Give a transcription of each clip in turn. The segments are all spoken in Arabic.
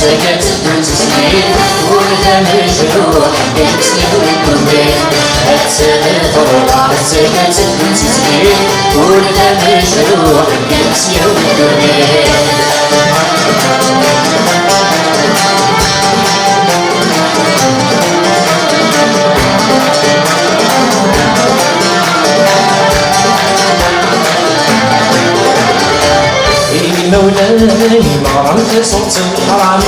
سكت وتسليم ولد مجروح يمسي ويكمل التفرع سكت وتسليم ولد مجروح يمسي ويكمل مولاي ما رمت صوت الحرام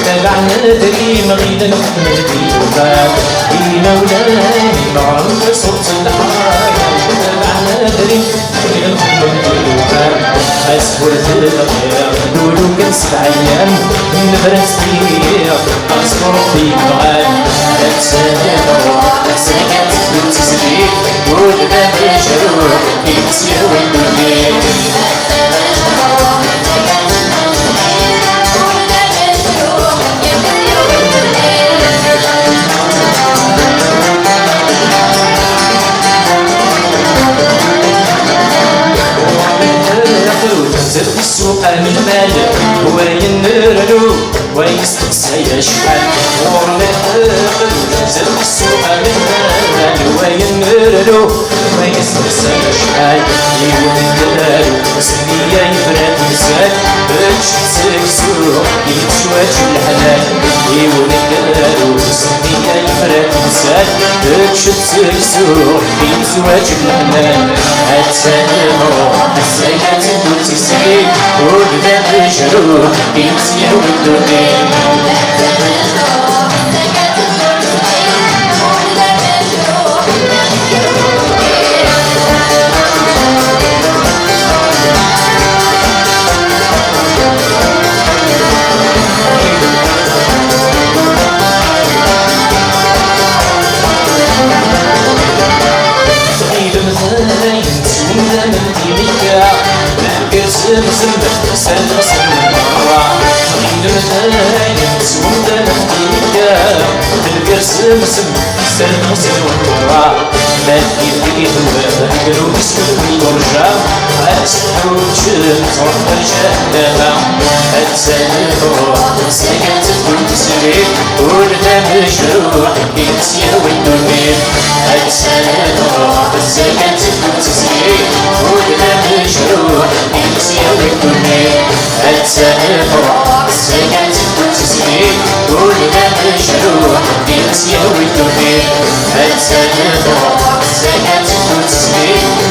تبعنا دري مغيدا نحكم الديوان مولاي ما رمت صوت الحرام تبعنا دري مغيدا نحكم الديوان أسفل الخير نولو كان 7 أيام نبرز فيه أصبر في بغان التفرع سكت وتسليم ولد مجروح يمسي ويكمل زرت السوق من مال وينرلو ويستقصي شحال زرت السوق من مال وينرلو ويستقصي شحال يولدالو سمية يفرات مسال بتشتك سوق يتشواج الحلال يولدالو سمية يفرات مسال بتشتك سوق يتشواج الحلال التفرع سكت وتسليم ولد مجروح يمسي ويكمل سمسم سلسل مرة صغير مثالي سودا نحكيكا تلقى سمسم سلسل مرة ما تجيب وذكروا اسم ورجع أسحر وشمس رب الجهنم التفرع سكت وتسليم ولد مجروح يمسي ويكمل التفرع سكت وتسليم ولد مجروح يمسي ويكمل التفرع سكت وتسليم ولد مجروح يمسي ويكمل التفرع سكت وتسليم